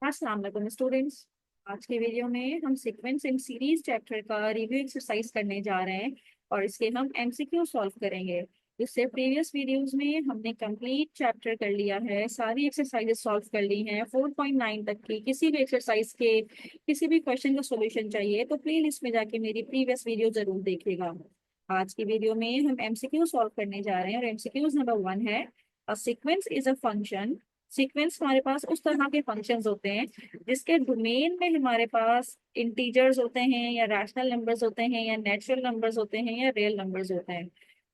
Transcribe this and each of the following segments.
अस्सलाम वालेकुम स्टूडेंट्स। आज के वीडियो में हम सीक्वेंस इन सीरीज चैप्टर का रिव्यू एक्सरसाइज करने जा रहे हैं और इसके हम एमसीक्यू सॉल्व करेंगे। इससे प्रीवियस वीडियोस में हमने कंप्लीट चैप्टर कर लिया है, सारी एक्सरसाइजेस सॉल्व कर ली हैं 4.9 तक की। किसी भी एक्सरसाइज के किसी भी क्वेश्चन का सॉल्यूशन चाहिए तो प्ले लिस्ट में जाके मेरी प्रीवियस वीडियो जरूर देखिएगा। आज की वीडियो में हम एमसीक्यू सॉल्व करने जा रहे हैं और एमसीक्यूज नंबर 1 है, a sequence is a function. Sequence हमारे पास उस तरह के फंक्शंस होते हैं जिसके डोमेन में हमारे पास इंटीजर्स होते हैं या रैशनल नंबर्स होते हैं या नेचुरल नंबर्स होते हैं या रियल नंबर्स होते हैं।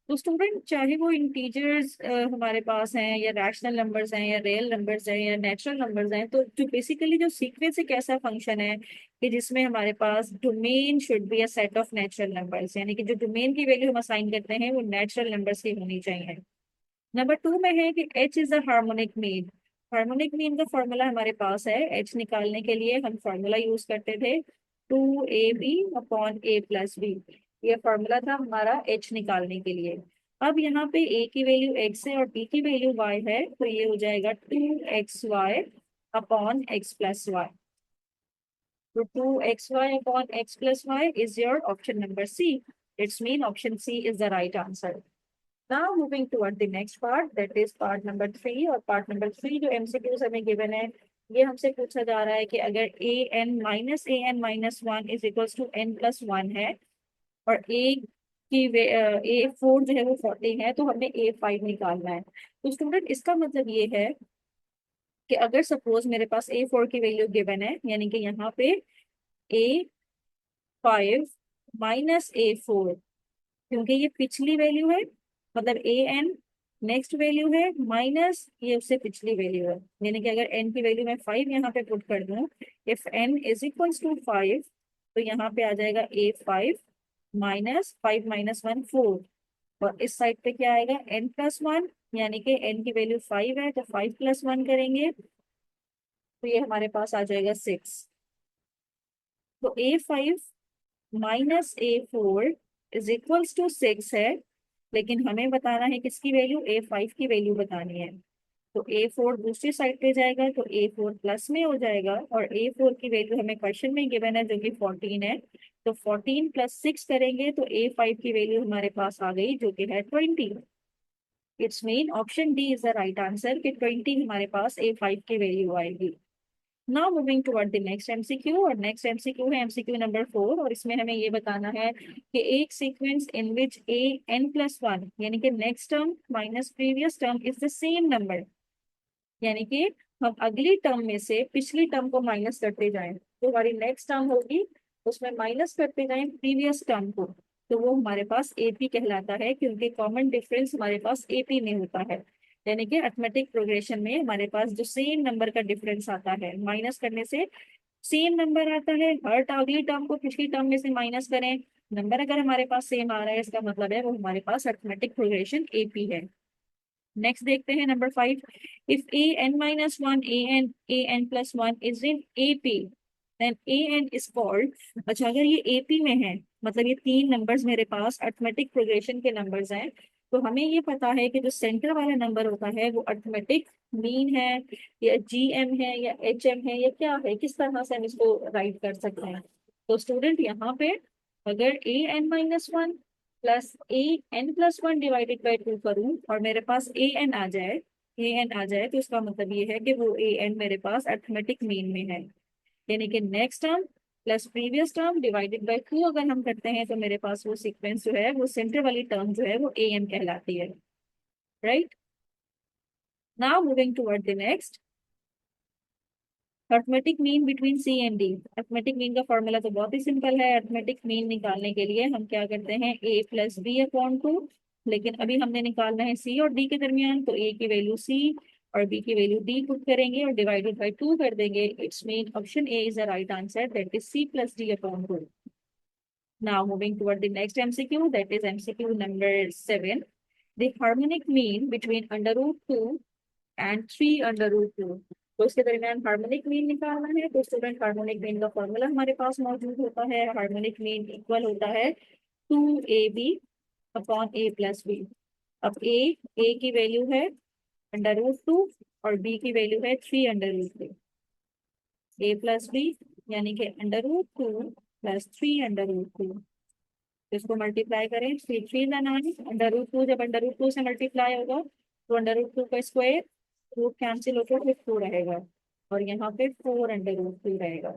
तो स्टूडेंट, चाहे वो इंटीजर्स हमारे पास हैं या रैशनल नंबर्स हैं या रियल नंबर्स हैं या नेचुरल नंबर्स हैं, तो जो बेसिकली जो सीक्वेंस एक ऐसा फंक्शन है कि जिसमें हमारे पास domain should be a set of natural numbers, यानी कि जो डोमेन की वैल्यू हम असाइन करते हैं वो नेचुरल नंबर्स की होनी चाहिए। नंबर 2 में है कि H is a harmonic mean. Harmonic mean का फॉर्मूला हमारे पास है। एच निकालने के लिए हम फॉर्मूला यूज करते थे 2ab/a+b। ये फॉर्मूला था हमारा एच निकालने के लिए। अब यहाँ पे ए की वैल्यू एक्स है और बी की वैल्यू वाई है, तो ये हो जाएगा 2xy/x+y। तो 2xy/x+y is your option number C. It's mean option C is the right answer. Now moving toward the next part, that is part number 3। और part number 3 जो MCQs हमें given है, ये हमसे पूछा जा रहा है कि अगर an-an-1 is equals to n+1 है और A4 जो है वो 40 है, तो हमें A5 निकालना है। तो स्टूडेंट, इसका मतलब ये है कि अगर सपोज मेरे पास A4 की वैल्यू गिवन है, यानी कि यहाँ पे A5 - A4, क्योंकि ये पिछली वैल्यू है, मतलब ए एन नेक्स्ट वैल्यू है माइनस ये उससे पिछली वैल्यू है, यानी कि अगर एन की वैल्यू मैं 5 यहाँ पे पुट कर दूं, if N is equals to 5, तो यहाँ पे आ जाएगा A5 -5 - 1 4। और इस साइड पे क्या आएगा, n+1, यानी कि n की वैल्यू 5 है तो 5+1 करेंगे तो ये हमारे पास आ जाएगा 6। तो A5 - A4 is equals to 6 है, लेकिन हमें बताना है किसकी वैल्यू, A5 की वैल्यू बतानी है। तो A4 दूसरी साइड पे जाएगा तो A4 प्लस में हो जाएगा, और A4 की वैल्यू हमें क्वेश्चन में गिवन है जो कि 14 है। तो 14 + 6 करेंगे तो A5 की वैल्यू हमारे पास आ गई जो कि है 20। It's mean option D is the right answer कि 20 हमारे पास A5 की वैल्यू आएगी। Now moving toward the next MCQ, और नेक्स्ट एमसीक्यू है एमसीक्यू नंबर 4, और इसमें हमें ये बताना है कि एक सीक्वेंस इन विच an+1, यानी कि next term minus previous term is the same number, यानी कि हम अगली टर्म में से पिछली टर्म को माइनस करते जाएं, तो हमारी नेक्स्ट टर्म होगी उसमें माइनस करते जाएं प्रीवियस टर्म को, तो वो हमारे पास एपी कहलाता है, क्योंकि कॉमन डिफरेंस हमारे पास एपी में होता है। यानी कि अर्थमेटिक प्रोग्रेशन में हमारे पास जो सेम नंबर का डिफरेंस आता है, माइनस करने से सेम नंबर आता है। हर अगली टर्म को पिछली टर्म में से माइनस करें, नंबर अगर हमारे पास सेम आ रहा है, इसका मतलब है वो हमारे पास अर्थमेटिक प्रोग्रेशन एपी है। नेक्स्ट देखते हैं number 5। If an-1 an+1 is in AP, then an is called. अच्छा, अगर ये एपी में है, मतलब ये तीन नंबर्स मेरे पास अर्थमेटिक प्रोग्रेशन के नंबर्स हैं, तो हमें ये पता है कि जो सेंटर वाला नंबर होता है वो अर्थमेटिक मीन है या जीएम है या एचएम है या क्या है, किस तरह से हम इसको राइट कर सकते हैं। तो स्टूडेंट, यहाँ पे अगर an-1 plus an+1 divided by 2 करूं और मेरे पास an आ जाए तो इसका मतलब ये है कि वो an मेरे पास अर्थमेटिक मीन में है। यानी कि next term plus previous term divided by 2 अगर हम करते हैं तो मेरे पास वो सीक्वेंस जो है, वो सेंटर वाली टर्म जो है वो an कहलाती है। Right, now moving toward the next, arithmetic mean between C and D. Arithmetic mean का फॉर्मूला तो बहुत ही सिंपल है। अर्थमेटिक मीन निकालने के लिए हम क्या करते हैं, a + b/2, लेकिन अभी हमने निकालना है सी और डी के दरमियान, तो a की वैल्यू c और b की वैल्यू d पुट करेंगे और डिवाइडेड बाई 2 कर देंगे। It's mean option A is the right answer, that is c + d/2। Now moving toward the next MCQ, that is MCQ number 7। The harmonic mean between √2 and 3√2, तो इसके दरमियान harmonic mean निकालना है। तो student, harmonic mean का formula हमारे पास मौजूद होता है। हार्मोनिक मीन इक्वल होता है 2ab/a+b। अब ए की वैल्यू है √2 और बी की वैल्यू है 3√2। a प्लस बी, यानी कि √2 प्लस 3 √2। इसको मल्टीप्लाई करें, 3 3 √2, जब √2 से मल्टीप्लाई होगा तो √2 का स्क्वायर, रूट कैंसिल होकर फिर 2 रहेगा, और यहाँ पे 4 √2 रहेगा।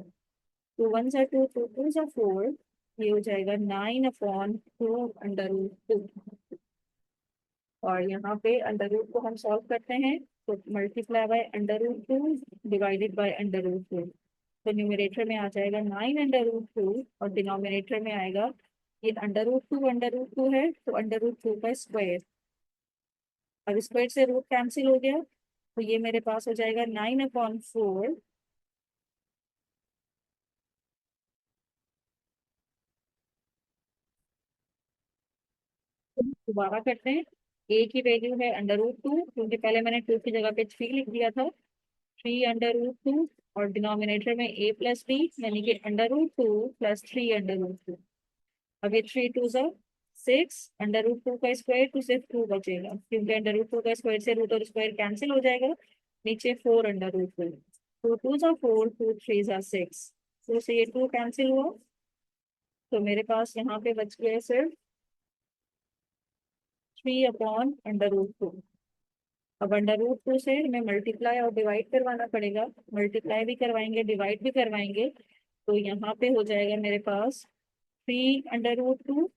2 1 2, 2 2 4, ये हो जाएगा 9/2 √2। और यहाँ पे अंडर रूट को हम सॉल्व करते हैं, तो मल्टीप्लाई बाय √2 डिवाइडेड बाय √2। तो न्यूमरेटर में आ जाएगा 9 √2, और डिनोमिनेटर में आएगा, ये √2 है तो √2 का स्क्वायर। अब स्क्वायर से रूट कैंसिल हो गया, तो ये मेरे पास हो जाएगा 9/4। दोबारा करते हैं, ए की वैल्यू है √2, क्योंकि पहले मैंने 2 की जगह पे 3 लिख दिया था। 3 √2, और डिनोमिनेटर में a प्लस बी, यानी कि √2 प्लस 3 √2। अब ये 3 2 6, √2 का स्क्वायर, तो सिर्फ 2 बचेगा, क्योंकि √2 का स्क्वायर से रूट और स्क्वायर कैंसिल हो जाएगा। नीचे 4 √2, 2 2 4, 2 3 6, 2 से ये 2 कैंसिल हुआ, तो मेरे पास यहाँ पे बच गया है सिर्फ 3/√2। अब √2 से हमें मल्टीप्लाई और डिवाइड करवाना पड़ेगा, मल्टीप्लाई भी करवाएंगे, डिवाइड भी करवाएंगे। तो यहाँ पे हो जाएगा मेरे पास 3 √2,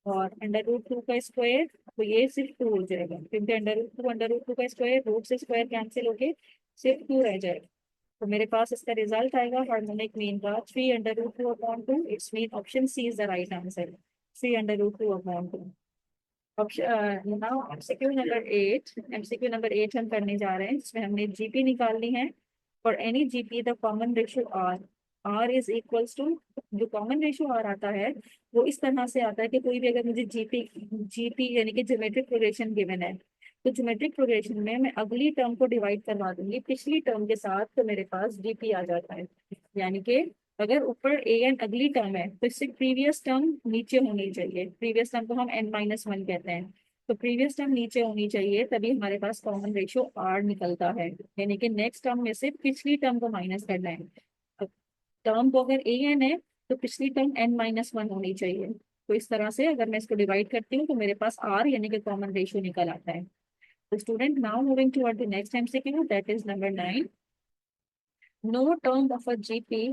और √2 का स्क्वायर, तो ये सिर्फ 2 हो जाएगा, क्योंकि √2 का स्क्वायर, रूट से स्क्वायर कैंसिल होके सिर्फ 2 रह जाएगा। तो मेरे पास इसका रिजल्ट आएगा हार्मोनिक मीन का 3 √2/2। It's mean option C is the right answer, 3 √2/2। Option now MCQ number 8 हम करने जा रहे हैं, जिसमें हमने जीपी निकालनी है। For any GP the common ratio R, R is equals to, जो कॉमन रेशियो आर आता है वो इस तरह से आता है कि कोई भी अगर मुझे जीपी जीपी यानी कि ज्योमेट्रिक प्रोग्रेशन गिवन है, तो ज्योमेट्रिक प्रोग्रेशन में मैं अगली टर्म को डिवाइड करवा दूंगी पिछली टर्म के साथ, तो मेरे पास जीपी आ जाता है। यानी कि अगर ऊपर ए एन अगली टर्म है, तो इससे प्रीवियस टर्म नीचे होनी चाहिए। प्रीवियस टर्म को हम n-1 कहते हैं, तो प्रीवियस टर्म नीचे होनी चाहिए, तभी हमारे पास कॉमन रेशियो r निकलता है। यानी कि नेक्स्ट टर्म में से पिछली टर्म को माइनस करना है। अब टर्म को अगर ए एन है, तो पिछली टर्म n-1 होनी चाहिए। तो इस तरह से अगर मैं इसको डिवाइड करती हूँ, तो मेरे पास r यानी कि कॉमन रेशियो निकल आता है। तो student, now moving toward the next MCQ, that is number 9। No term of a GP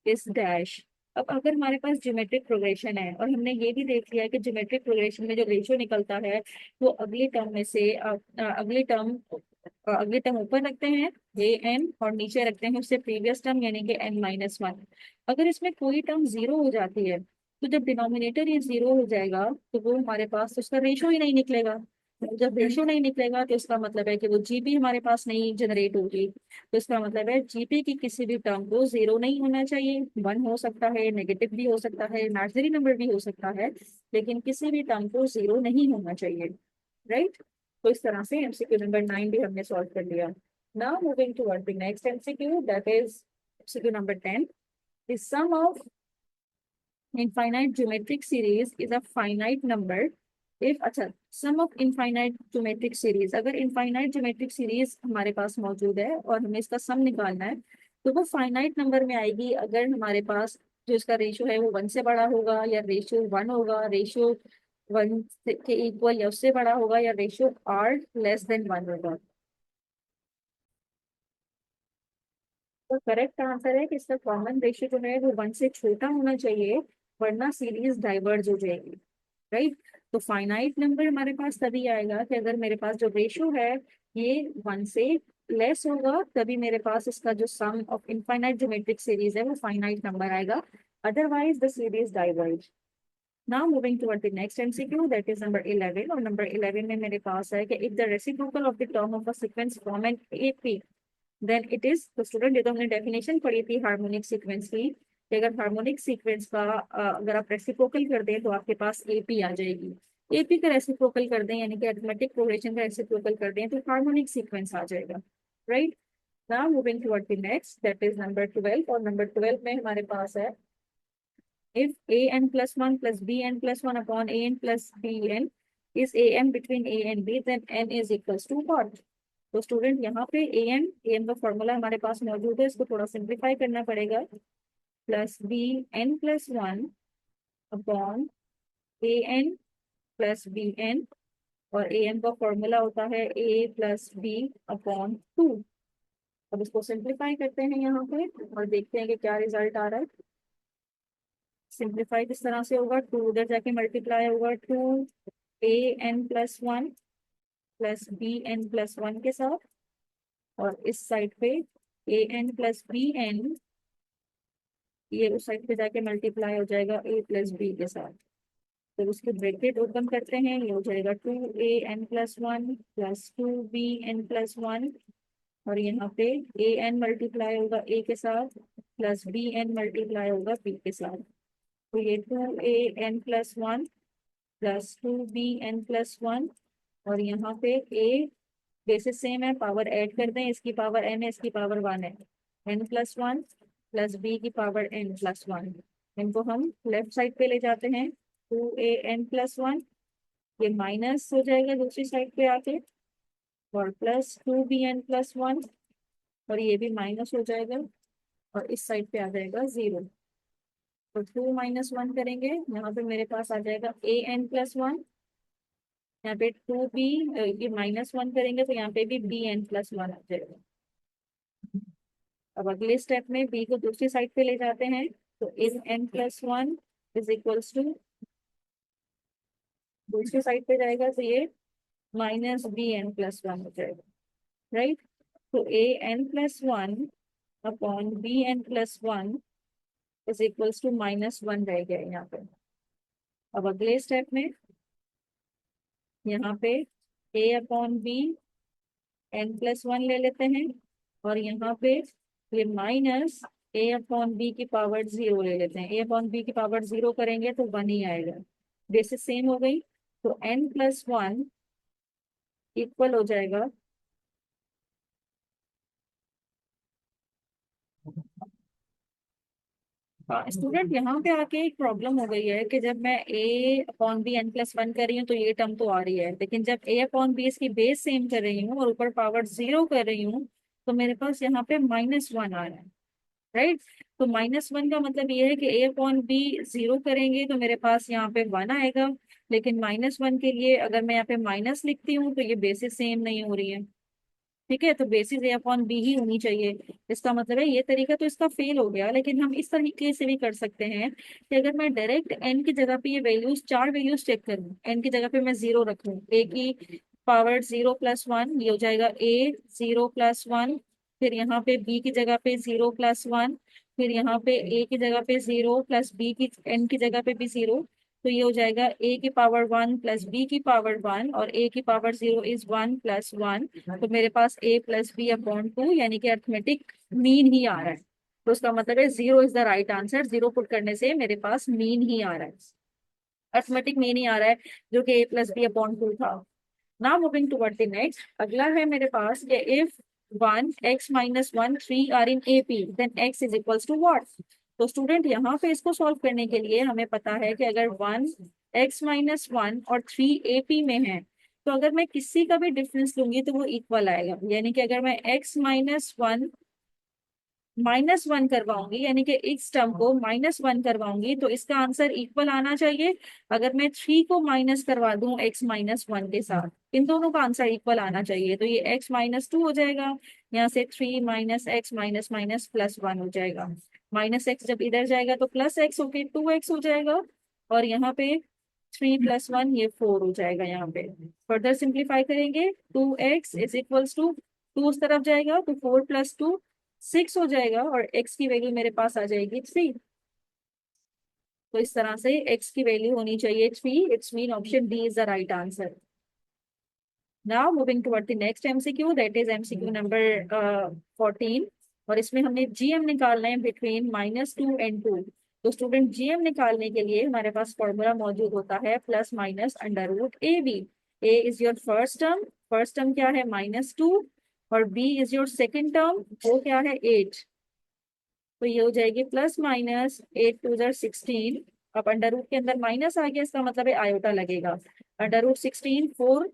is dash. अब अगर हमारे पास ज्योमेट्रिक प्रोग्रेशन है, और हमने ये भी देख लिया है कि ज्योमेट्रिक प्रोग्रेशन में जो रेशियो निकलता है, वो अगली टर्म में से अगली टर्म ऊपर रखते हैं ए एन, और नीचे रखते हैं उससे प्रीवियस टर्म यानी कि n-1। अगर इसमें कोई टर्म जीरो हो जाती है, तो जब डिनोमिनेटर ये जीरो हो जाएगा, तो वो हमारे पास तो उसका रेशियो ही नहीं निकलेगा। जब रेशियो नहीं निकलेगा, तो इसका मतलब है कि वो जीपी हमारे पास नहीं जनरेट होगी। तो इसका मतलब है जीपी की किसी भी टर्म को जीरो नहीं होना चाहिए, 1 हो सकता है, नेगेटिव भी हो सकता है, इमेजिनरी नंबर भी हो सकता है, लेकिन किसी भी टर्म को जीरो नहीं होना चाहिए। राइट। तो इस तरह से एमसीक्यू नंबर 9 भी हमने सॉल्व कर लिया। Now moving toward the next MCQ, that is MCQ number 10। The sum of infinite geometric series is a finite number if, अच्छा, sum of infinite geometric series, अगर इनफाइनाइट ज्योमेट्रिक सीरीज हमारे पास मौजूद है और हमें इसका सम निकालना है, तो वो फाइनाइट नंबर में आएगी अगर हमारे पास जो इसका रेशियो है वो 1 से बड़ा होगा, या रेशियो 1 होगा, रेशियो 1 के इक्वल या उससे बड़ा होगा, या रेशियो आर << 1 होगा। तो करेक्ट आंसर है कि इसका कॉमन रेशियो जो है वो 1 से छोटा होना चाहिए, वरना सीरीज डाइवर्ज हो जाएगी। राइट। तो फाइनाइट नंबर हमारे पास तभी आएगा कि अगर मेरे पास जो रेशियो है ये 1 से लेस होगा, तभी मेरे पास इसका जो sum of infinite geometric series है वो फाइनाइट नंबर आएगा, otherwise the series diverge. Now moving toward the next MCQ, that is number 11। और नंबर 11 में मेरे पास है कि if the reciprocal of the term of a sequence form an AP, then it is, तो student ये तो हमने डेफिनेशन पढ़ी थी हार्मोनिक सीक्वेंस की, कि अगर हार्मोनिक सीक्वेंस का अगर आप रेसिप्रोकल कर दें, तो आपके पास एपी आ जाएगी। एपी का रेसिप्रोकल कर दें, यानी कि अरिथमेटिक प्रोग्रेशन का रेसिप्रोकल कर दें, तो हार्मोनिक सीक्वेंस आ जाएगा। Right. Now moving toward the next, that is number 12। और नंबर 12 में हमारे पास है, if an+1 plus bn+1 upon an plus bn is am between a and b, then n is equals to what? तो student यहाँ पे A N का formula हमारे पास मौजूद है, इसको थोड़ा सिंप्लीफाई करना पड़ेगा। Plus B N plus one upon A N plus B N, और ए एन का फॉर्मूला होता है A plus B upon two. अब इसको सिंप्लीफाई करते हैं यहाँ पे और देखते हैं कि क्या रिजल्ट आ रहा है। सिंप्लीफाई किस तरह से होगा, टू उधर जाके मल्टीप्लाई होगा, two A N plus one plus B N plus one के साथ, और इस साइड पे A N plus B N, ये उस साइड पे जाके मल्टीप्लाई हो जाएगा ए प्लस बी के साथ। तो उसके ब्रैकेट ओपन करते हैं, ये हो जाएगा two A N plus one plus two B N plus one, और यहाँ पे ए एन मल्टीप्लाई होगा ए के साथ प्लस बी एन मल्टीप्लाई होगा बी के साथ। तो ये two A N plus one plus two B N plus one, और यहाँ पे ए बेसिस सेम है, पावर ऐड कर दें, इसकी पावर एन है, इसकी पावर वन है, N plus one plus B की पावर एन प्लस वन। इनको हम लेफ्ट साइड पे ले जाते हैं, two A N plus one, ये माइनस हो जाएगा दूसरी साइड पे आके, और plus two B N plus one, और ये भी माइनस हो जाएगा, और इस साइड पे आ जाएगा जीरो। तो टू माइनस वन करेंगे, यहाँ पे मेरे पास आ जाएगा ए एन प्लस वन, यहाँ पे टू बी, ये माइनस वन करेंगे तो यहाँ पे भी बी एन प्लस वन आ जाएगा। अब अगले स्टेप में बी को दूसरी साइड पे ले जाते हैं, तो इन N plus one is equals to, दूसरी साइड पे जाएगा तो ये minus B N plus one हो जाएगा, राइट। तो A N plus one upon B N plus one is equals to minus one रह गया यहाँ पे। अब अगले स्टेप में यहाँ पे A upon B N plus one ले लेते हैं, और यहाँ पे ये माइनस ए अपॉन बी की पावर जीरो ले लेते हैं। ए अपॉन बी की पावर जीरो करेंगे तो वन ही आएगा, बेसिस सेम हो गई। तो एन प्लस वन इक्वल हो जाएगा स्टूडेंट, यहाँ पे आके एक प्रॉब्लम हो गई है कि जब मैं A upon B N plus one कर रही हूँ तो ये टर्म तो आ रही है, लेकिन जब ए अपॉन बी इसकी बेस सेम कर रही हूँ और ऊपर पावर जीरो कर रही हूँ तो मेरे पास यहाँ पे माइनस वन आ रहा है, राइट। तो माइनस वन का मतलब ये है कि ए अपॉन बी जीरो करेंगे तो मेरे पास यहाँ पे वन आएगा, लेकिन माइनस वन के लिए अगर मैं यहाँ पे माइनस लिखती हूँ तो ये बेसिस सेम नहीं हो रही है, ठीक है। तो बेसिस ए अपॉन बी ही होनी चाहिए, इसका मतलब है ये तरीका तो इसका फेल हो गया। लेकिन हम इस तरीके से भी कर सकते हैं कि अगर मैं डायरेक्ट एन की जगह पे ये वैल्यूज, चार वैल्यूज चेक करूँ, एन की जगह पे मैं जीरो रखूँ, ए की पावर जीरो प्लस वन, ये हो जाएगा ए जीरो प्लस वन, फिर यहाँ पे बी की जगह पे जीरो प्लस वन, फिर यहाँ पे ए की जगह पे जीरो प्लस बी की, एन की जगह पे भी जीरो, तो ये हो जाएगा ए की पावर वन प्लस बी की पावर वन, और ए की power zero is one plus one. तो मेरे पास ए प्लस बी अपॉन टू, यानी कि अर्थमेटिक मीन ही आ रहा है। तो उसका मतलब है zero is the right answer, zero put करने से मेरे पास मीन ही आ रहा है, अर्थमेटिक मीन ही आ रहा है, जो कि A plus B upon two था। Now moving toward the next, अगला है मेरे पास कि if one X minus one three are in A P then X is equals to what. तो स्टूडेंट यहाँ पे इसको सॉल्व करने के लिए हमें पता है कि अगर वन एक्स माइनस वन और थ्री ए पी में है, तो अगर मैं किसी का भी डिफरेंस लूंगी तो वो इक्वल आएगा। यानी कि अगर मैं X minus one minus one करवाऊंगी, यानी कि इस टर्म को माइनस वन करवाऊंगी, तो इसका आंसर इक्वल आना चाहिए। अगर मैं थ्री को माइनस करवा दूं एक्स माइनस वन के साथ, इन दोनों का आंसर इक्वल आना चाहिए। तो ये एक्स माइनस टू हो जाएगा, यहाँ से three minus X minus minus plus one हो जाएगा, माइनस एक्स जब इधर जाएगा तो प्लस एक्स होके टू एक्स हो जाएगा, और यहाँ पे थ्री प्लस वन ये फोर हो जाएगा। यहाँ पे फर्दर सिंप्लीफाई करेंगे, two X is equals to, two two तरफ जाएगा तो फोर प्लस टू सिक्स हो जाएगा, और x की वैल्यू मेरे पास आ जाएगी थ्री। तो इस तरह से x की वैल्यू होनी चाहिए three, it's mean option D is the right answer. Now moving toward the next MCQ, that is MCQ number 14, और इसमें हमने जीएम निकालना है between minus two and two. तो स्टूडेंट जीएम निकालने के लिए हमारे पास फॉर्मूला मौजूद होता है plus minus under root A B. A is your first term क्या है माइनस टू, और b is your second term, वो क्या है एट। तो ये हो जाएगी प्लस माइनस एट टू जर सिक्सटीन। अब अंडर रूट के अंदर माइनस आ गया, इसका मतलब है आयोटा लगेगा। अंडर रूट सिक्सटीन फोर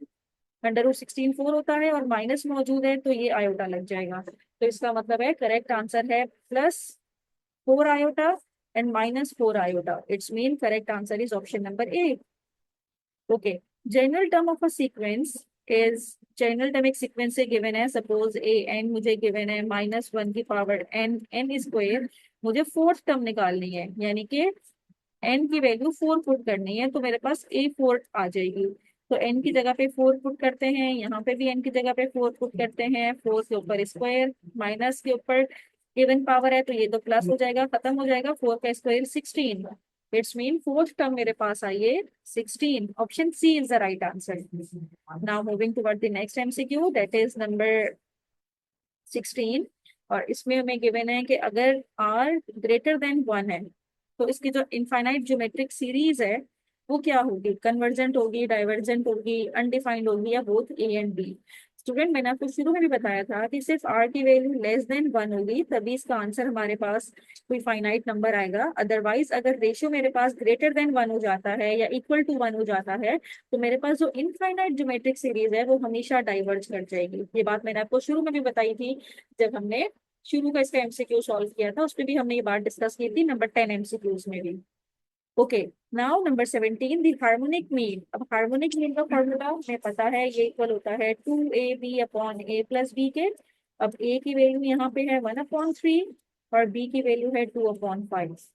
√16 4 होता है और माइनस मौजूद है तो ये आयोटा लग जाएगा। तो इसका मतलब है करेक्ट आंसर है +4 iota and -4 iota. It's mean correct answer is option number A. Okay, general term of a sequence is, general term एक सीक्वेंस से गिवन है, सपोज ए एन मुझे गिवन है -1 की पावर एन एन स्क्वायर। मुझे fourth term निकालनी है, यानी कि एन की वैल्यू 4 पुट करनी है, तो मेरे पास A4 आ जाएगी। तो एन की जगह पे 4 पुट करते हैं, यहाँ पे भी एन की जगह पे 4 पुट करते हैं। 4 के ऊपर स्क्वायर, माइनस के ऊपर इवन पावर है तो ये तो प्लस हो जाएगा, खत्म हो जाएगा। 4 का square 16। It's mean fourth term मेरे पास आई है 16। Option C is the right answer. Now moving toward the next MCQ, that is number 16। और इसमें हमें गिवन है कि अगर r ग्रेटर देन 1 है तो इसकी जो इनफाइनाइट ज्योमेट्रिक सीरीज है वो क्या होगी, कन्वर्जेंट होगी, डाइवर्जेंट होगी, अनडिफाइंड होगी, या both A and B। Student, मैंने आपको शुरू में भी बताया था कि सिर्फ r की वैल्यू <<1 होगी तभी इसका आंसर हमारे पास कोई फाइनाइट नंबर आएगा। अदरवाइज अगर रेशियो मेरे पास >1 हो जाता है या =1 हो जाता है तो मेरे पास जो इनफाइनाइट ज्योमेट्रिक सीरीज है वो हमेशा डाइवर्ज कर जाएगी। ये बात मैंने आपको शुरू में भी बताई थी जब हमने शुरू का इसका MCQ सॉल्व किया था, उस पर भी हमने ये बात डिस्कस की थी नंबर 10 MCQs में भी। Okay, now number 17, the harmonic mean. अब हार्मोनिक मीन का फॉर्मूला हमें पता है, ये इक्वल होता है 2AB upon A plus B के। अब A की वैल्यू यहाँ पे है 1/3 और B की वैल्यू है 2/5।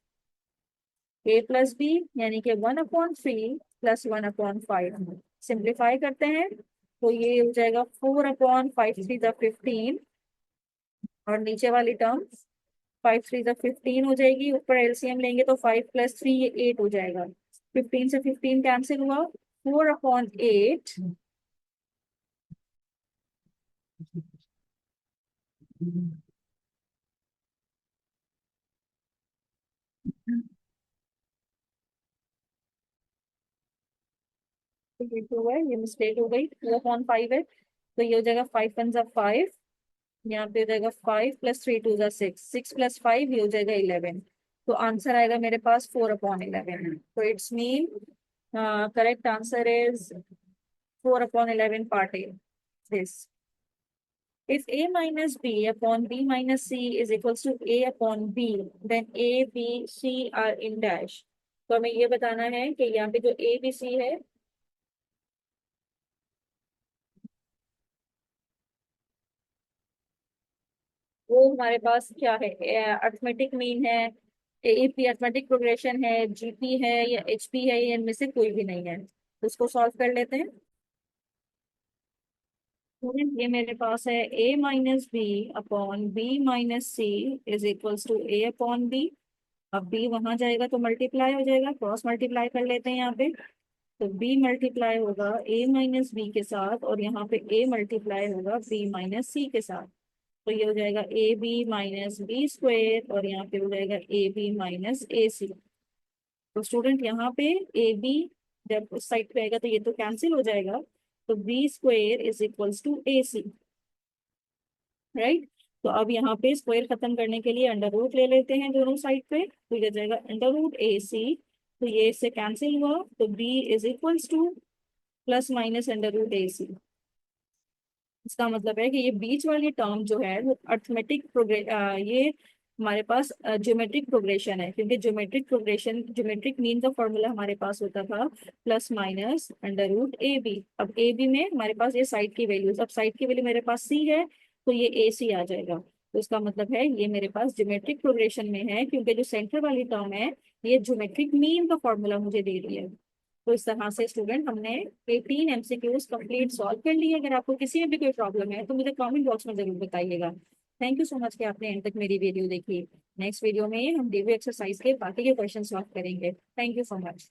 A प्लस B यानी कि 1/3 प्लस 1/5। सिंप्लीफाई करते हैं तो ये हो जाएगा 4/5 3 15। और नीचे वाली टर्म 5 3 15 हो जाएगी, ऊपर LCM लेंगे तो 5 + 3 ये 8 हो जाएगा। 15 से 15 कैंसिल हुआ, 4/8। तो ये तो हुआ है, ये मिस्टेक हो गई, 2/5 है तो ये हो जाएगा 5 1 5। यहाँ पे हो जाएगा 5 + 3 2 6, 6 + 5 ये हो जाएगा 11। तो आंसर आएगा मेरे पास 4/11। तो it's mean correct answer is 4/11 part A this. If A minus B upon B minus C is equals to A upon B, then A, B, C are in dash। तो हमें ये बताना है कि यहाँ पे जो A, B, C है वो हमारे पास क्या है, अर्थमेटिक मीन है, AEP अर्थमेटिक प्रोग्रेशन है, GP है या HP है, या इनमें से कोई भी नहीं है। तो उसको सॉल्व कर लेते हैं। ये मेरे पास है A - B upon B - C is equals to A upon B। अब B वहां जाएगा तो मल्टीप्लाई हो जाएगा, क्रॉस मल्टीप्लाई कर लेते हैं यहाँ पे। तो B मल्टीप्लाई होगा A - B के साथ और यहाँ पे A मल्टीप्लाई होगा B - C के साथ। तो ये हो जाएगा AB - B स्क्वेयर और यहाँ पे हो जाएगा AB - AC। तो स्टूडेंट यहाँ पे AB जब उस साइड पे आएगा तो ये तो कैंसिल हो जाएगा, तो B square is equals to AC, right. तो अब यहाँ पे स्क्वायर खत्म करने के लिए अंडर रूट ले लेते हैं दोनों साइड पे, तो ये जाएगा √AC। तो ये इससे कैंसिल हुआ तो B is equals to ±√AC। इसका मतलब है कि ये बीच वाली टर्म जो है वो अर्थमेटिक प्रोग्रेस, ये हमारे पास ज्योमेट्रिक प्रोग्रेशन है, क्योंकि ज्योमेट्रिक प्रोग्रेशन, ज्योमेट्रिक मीन का फॉर्मूला हमारे पास होता था ±√AB। अब AB में हमारे पास ये साइड की वैल्यूज, अब साइड की वैल्यू मेरे पास C है तो ये AC आ जाएगा। तो इसका मतलब है ये मेरे पास ज्योमेट्रिक प्रोग्रेशन में है, क्योंकि जो सेंटर वाली टर्म है ये ज्योमेट्रिक मीन का फॉर्मूला मुझे दे रही है। तो इस तरह से स्टूडेंट हमने 18 MCQs कंप्लीट सॉल्व कर लिए। अगर आपको किसी में भी कोई प्रॉब्लम है तो मुझे कमेंट बॉक्स में जरूर बताइएगा। थैंक यू सो मच कि आपने एंड तक मेरी वीडियो देखी। नेक्स्ट वीडियो में हम रिव्यू एक्सरसाइज के बाकी के क्वेश्चन सॉल्व करेंगे। Thank you so much.